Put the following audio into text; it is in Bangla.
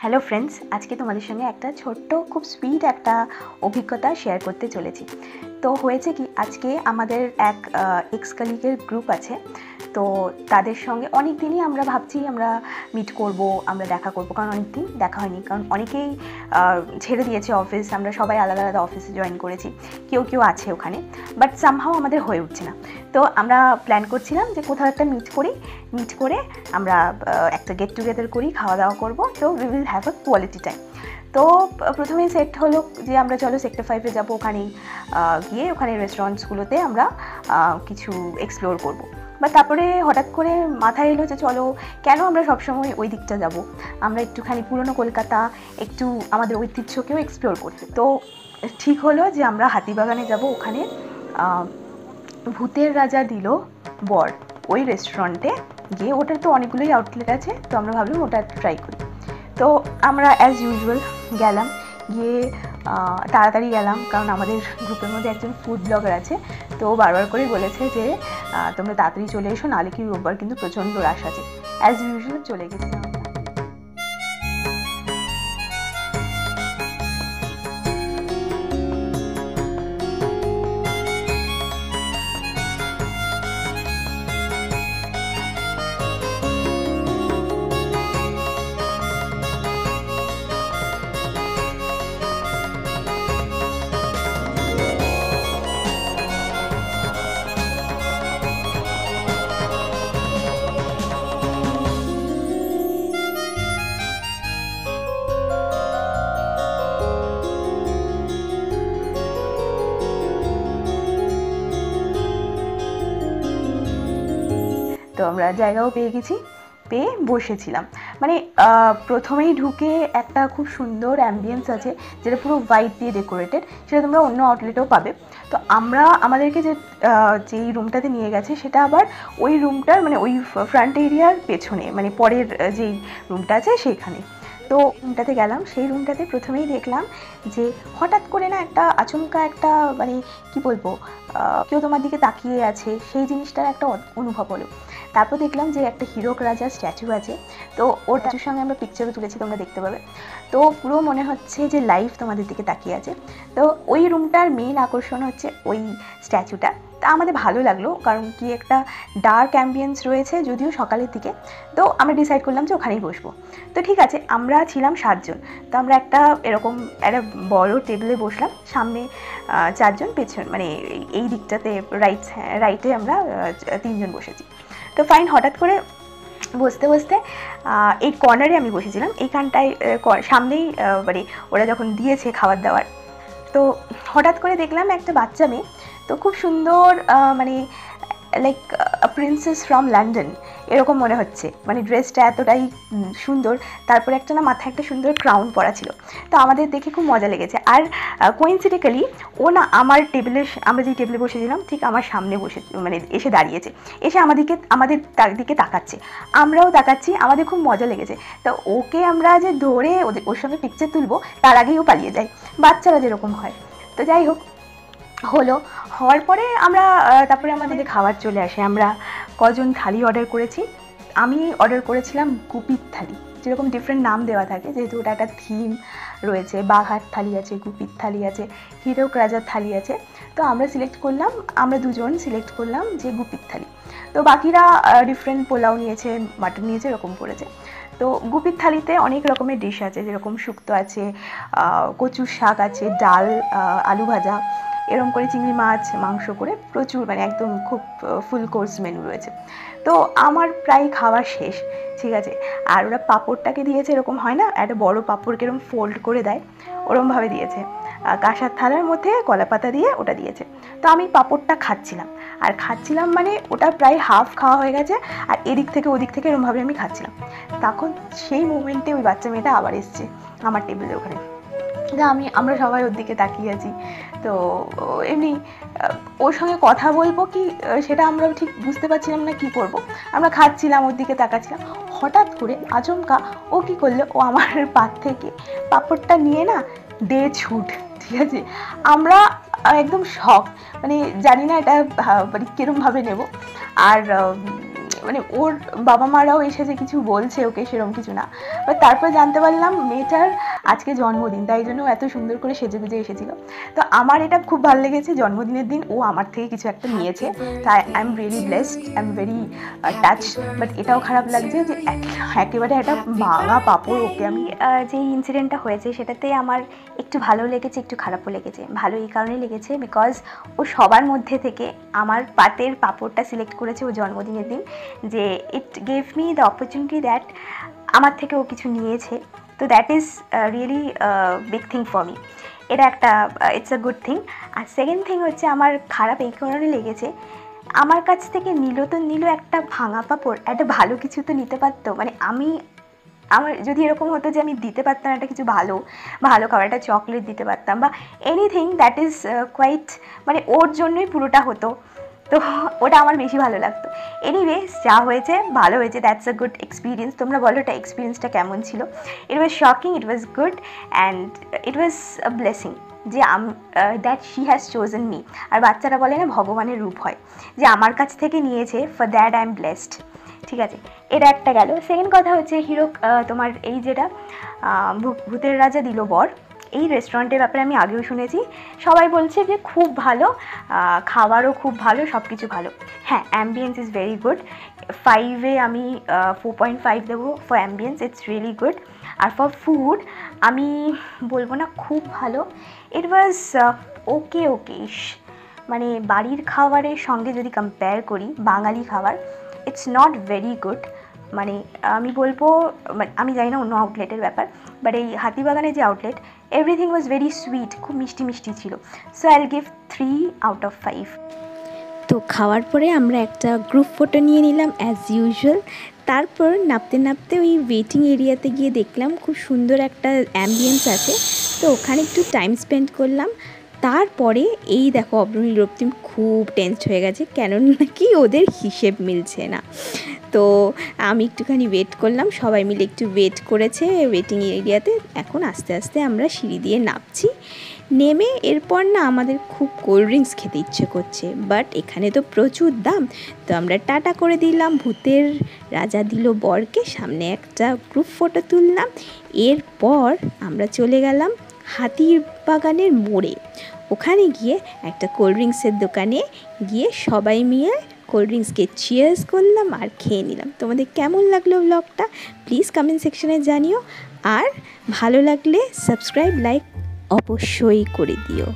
হ্যালো ফ্রেন্ডস, আজকে তোমাদের সঙ্গে একটা ছোট্ট খুব সুইট একটা অভিজ্ঞতা শেয়ার করতে চলেছি। তো হয়েছে কি, আজকে আমাদের এক এক্স কলিগের গ্রুপ আছে। তো তাদের সঙ্গে অনেক দিনই আমরা ভাবছি আমরা মিট করব, আমরা দেখা করব, কারণ অনেক দিন দেখা হয়নি, কারণ অনেকেই ছেড়ে দিয়েছে অফিস। আমরা সবাই আলাদা আলাদা অফিসে জয়েন করেছি, কেউ কেউ আছে ওখানে, বাট সামহাও আমাদের হয়ে উঠছে না। তো আমরা প্ল্যান করছিলাম যে কোথাও একটা মিট করে আমরা একটা গেট টুগেদার করি, খাওয়া দাওয়া করবো। তো we will have a quality time. তো প্রথমেই সেট হলো যে আমরা চলো সেক্টর 5-এ যাবো, ওখানেই গিয়ে ওখানে রেস্টুরেন্টসগুলোতে আমরা কিছু এক্সপ্লোর করব। বা তারপরে হঠাৎ করে মাথায় এলো যে চলো কেন আমরা সবসময় ওই দিকটা যাব, আমরা একটুখানি পুরনো কলকাতা, একটু আমাদের ঐতিহ্যকেও এক্সপ্লোর করতে। তো ঠিক হলো যে আমরা হাতিবাগানে যাব, ওখানে ভূতের রাজা দিল বর ওই রেস্টুরেন্টে গিয়ে। ওটার তো অনেকগুলোই আউটলেট আছে, তো আমরা ভাবলাম ওটা ট্রাই করি। তো আমরা অ্যাজ ইউজুয়াল গেলাম, গিয়ে তাড়াতাড়ি গেলাম, কারণ আমাদের গ্রুপের মধ্যে একজন ফুড ব্লগার আছে। তো বারবার করে বলেছে যে তোমরা তাড়াতাড়ি চলে এসো, নাহলে কি রোববার কিন্তু প্রচণ্ড রাশ আছে। অ্যাজ ইউজুয়াল চলে গেছিলাম। তো আমরা জায়গাও পেয়ে গেছি, পেয়ে বসেছিলাম। মানে প্রথমেই ঢুকে একটা খুব সুন্দর অ্যাম্বিয়েন্স আছে, যেটা পুরো হোয়াইট দিয়ে ডেকোরেটেড, সেটা তোমরা অন্য আউটলেটেও পাবে। তো আমাদেরকে যেই রুমটাতে নিয়ে গেছে সেটা আবার ওই রুমটার মানে ওই ফ্রন্ট এরিয়ার পেছনে, মানে পরের যেই রুমটা আছে সেইখানে। তো রুমটাতে গেলাম, সেই রুমটাতে প্রথমেই দেখলাম যে হঠাৎ করে না একটা আচমকা একটা মানে কি বলবো, কেউ তোমার দিকে তাকিয়ে আছে, সেই জিনিসটার একটা অনুভব হলো। তারপর দেখলাম যে একটা হীরক রাজার স্ট্যাচু আছে, তো ওর স্ট্যাচুর সঙ্গে আমরা পিকচারও তুলেছি, তোমরা দেখতে পাবে। তো পুরো মনে হচ্ছে যে লাইভ তোমাদের দিকে তাকিয়ে আছে। তো ওই রুমটার মেন আকর্ষণ হচ্ছে ওই স্ট্যাচুটা। তা আমাদের ভালো লাগলো, কারণ কি একটা ডার্ক অ্যাম্বিয়েন্স রয়েছে, যদিও সকালের দিকে। তো আমরা ডিসাইড করলাম যে ওখানেই বসবো। তো ঠিক আছে, আমরা ছিলাম 7 জন। তো আমরা একটা বড় টেবিলে বসলাম, সামনে 4 জন, পেছন মানে এই দিকটাতে রাইটে আমরা 3 জন বসেছি। তো ফাইন, হঠাৎ করে বসতে বসতে এই কর্নারে আমি বসেছিলাম, এইখানটায় সামনেই মানে ওরা যখন দিয়েছে খাবার দাবার, তো হঠাৎ করে দেখলাম একটা বাচ্চা মেয়ে, তো খুব সুন্দর, মানে লাইক প্রিন্সেস ফ্রম লন্ডন এরকম মনে হচ্ছে, মানে ড্রেসটা এতটাই সুন্দর। তারপরে মাথায় একটা সুন্দর ক্রাউন পরা ছিল। তো আমাদের দেখে খুব মজা লেগেছে। আর কোইন্সিডেন্টালি ও না আমরা যেই টেবিলে বসেছিলাম ঠিক আমার সামনে মানে এসে দাঁড়িয়েছে, এসে আমাদের দিকে তাকাচ্ছে, আমরাও তাকাচ্ছি, আমাদের খুব মজা লেগেছে। তো ওকে আমরা যে ধরে ওর সঙ্গে পিকচার তুলবো, তার আগেই ও পালিয়ে যায়, বাচ্চারা যেরকম হয়। তো যাই হোক, হওয়ার পরে তারপরে আমাদের খাবার চলে আসে। আমরা কজন থালি অর্ডার করেছি। আমি অর্ডার করেছিলাম গুপির থালি, যেরকম ডিফারেন্ট নাম দেওয়া থাকে, যেহেতু ওটা একটা থিম রয়েছে। বাঘার থালি আছে, গুপির থালি আছে, হীরক রাজার থালি আছে। তো আমরা 2 জন সিলেক্ট করলাম যে গুপির থালি। তো বাকিরা ডিফারেন্ট পোলাও নিয়েছে, মাটন নিয়েছে, এরকম করেছে। তো গুপির থালিতে অনেক রকমের ডিশ আছে, যেরকম শুক্তো আছে, কচুর শাক আছে, ডাল, আলু ভাজা, এরকম করে চিংড়ি মাছ, মাংস করে প্রচুর, মানে একদম খুব ফুল কোর্স মেনু রয়েছে। তো আমার প্রায় খাওয়া শেষ, ঠিক আছে। আর ওরা পাঁপড়টাকে দিয়েছে, এরকম হয় না একটা বড় পাঁপড়কে এরকম ফোল্ড করে দেয়, ওরমভাবে দিয়েছে, কাঁসার থালার মধ্যে কলা পাতা দিয়ে ওটা দিয়েছে। তো আমি পাঁপড়টা খাচ্ছিলাম, মানে ওটা প্রায় হাফ খাওয়া হয়ে গেছে, আর এদিক থেকে ওদিক থেকে এরমভাবে আমি খাচ্ছিলাম। তখন সেই মোমেন্টে ওই বাচ্চা মেয়েটা আবার এসছে আমার টেবিলের ওখানে। আমরা সবাই ওর দিকে তাকিয়ে আছি। তো এমনি ওর সঙ্গে কথা বলবো কি সেটা আমরা ঠিক বুঝতে পারছিলাম না কি করব। আমরা খাচ্ছিলাম, ওর দিকে তাকাচ্ছিলাম। হঠাৎ করে আচমকা ও কি করলো, ও আমার পাত থেকে পাঁপড়টা নিয়ে না দে ছুট, ঠিক আছে। আমরা একদম শক, মানে জানি না এটা মানে কীরমভাবে নেব। আর মানে ওর বাবা মারাও এসে যে কিছু বলছে ওকে সেরকম কিছু না, বাট তারপর জানতে পারলাম মেয়েটার আজকে জন্মদিন, তাই জন্য এত সুন্দর করে সেজেগুজে এসেছিলো। তো আমার এটা খুব ভালো লেগেছে, জন্মদিনের দিন ও আমার থেকে কিছু একটা নিয়েছে, তাই I am really blessed, I am very touch. But এটাও খারাপ লাগছে যে একেবারে একটা ভাঙা পাপড় ওকে আমি। যে ইনসিডেন্টটা হয়েছে সেটাতে আমার একটু ভালো লেগেছে, একটু খারাপও লেগেছে। ভালো এই কারণেই লেগেছে বিকজ ও সবার মধ্যে থেকে আমার পাতের পাপড়টা সিলেক্ট করেছে ও জন্মদিনের দিন, যে it gave me the opportunity that আমার থেকে ও কিছু নিয়েছে। তো that is really big thing for me. এটা একটা ইটস আ গুড থিং। আর সেকেন্ড থিং হচ্ছে আমার খারাপ এই কারণে লেগেছে, আমার কাছ থেকে নিল একটা ভাঙা পাপড়, একটা ভালো কিছু তো নিতে পারতো। মানে আমার যদি এরকম হতো যে আমি দিতে পারতাম একটা কিছু ভালো খাবার, একটা চকলেট দিতে পারতাম বা এনিথিং দ্যাট ইজ কোয়াইট, মানে ওর জন্যই পুরোটা হতো, তো ওটা আমার বেশি ভালো লাগতো। এনিওয়েজ যা হয়েছে ভালো হয়েছে, দ্যাটস আ গুড এক্সপিরিয়েন্স। তোমরা বলো এটা এক্সপিরিয়েন্সটা কেমন ছিল? It was shocking, it was good and it was a blessing যে that she has chosen me. আর বাচ্চারা বলে না ভগবানের রূপ হয়, যে আমার কাছ থেকে নিয়েছে, for that I am blessed. ঠিক আছে, এটা একটা গেল। সেকেন্ড কথা হচ্ছে হিরো তোমার এই যেটা ভূতের রাজা দিল বর, এই রেস্টুরেন্টের ব্যাপারে আমি আগেও শুনেছি, সবাই বলছে যে খুব ভালো, খাবারও খুব ভালো, সব কিছু ভালো। হ্যাঁ, অ্যাম্বিয়েন্স ইজ ভেরি গুড। 5-এ আমি 4.5 দেবো for ambience, it's really good. আর ফর ফুড আমি বলবো না খুব ভালো, ইট ওয়াজ ওকেইশ। মানে বাড়ির খাবারের সঙ্গে যদি কম্পেয়ার করি বাঙালি খাবার, ইটস নট ভেরি গুড। মানে আমি বলবো, আমি জানি না অন্য আউটলেটের ব্যাপার, বাট এই হাতিবাগানের যে outlet, everything was very sweet, খুব মিষ্টি মিষ্টি ছিল। So I will give 3 out of 5। তো খাওয়ার পরে আমরা একটা গ্রুপ ফটো নিয়ে নিলাম অ্যাজ ইউজুয়াল। তারপর নাপতে ওই ওয়েটিং এরিয়াতে গিয়ে দেখলাম খুব সুন্দর একটা অ্যাম্বিয়েন্স আছে, তো ওখানে একটু টাইম স্পেন্ড করলাম। তারপরে এই দেখো অবনী রক্তিম খুব টেন্সড হয়ে গেছে, কেন নাকি ওদের হিসেব মিলছে না। তো আমি একটুখানি ওয়েট করলাম, সবাই মিলে একটু ওয়েট করেছে ওয়েটিং এরিয়াতে। এখন আস্তে আস্তে আমরা সিঁড়ি দিয়ে নামছি। নেমে এরপর না আমাদের খুব কোল্ড ড্রিঙ্কস খেতে ইচ্ছে করছে, বাট এখানে তো প্রচুর দাম। তো আমরা টাটা করে দিলাম ভূতের রাজা দিল বরকে, সামনে একটা গ্রুপ ফটো তুললাম। এরপর আমরা চলে গেলাম হাতিবাগানের মোড়ে। ওখানে গিয়ে একটা কোল্ড ড্রিঙ্কসের দোকানে গিয়ে সবাই মিলে কোল্ড ড্রিঙ্কসকে চিয়ার্স করলাম আর খেয়ে নিলাম। তোমাদের কেমন লাগলো ব্লগটা প্লিজ কমেন্ট সেকশনে জানিও, আর ভালো লাগলে সাবস্ক্রাইব লাইক অবশ্যই করে দিও।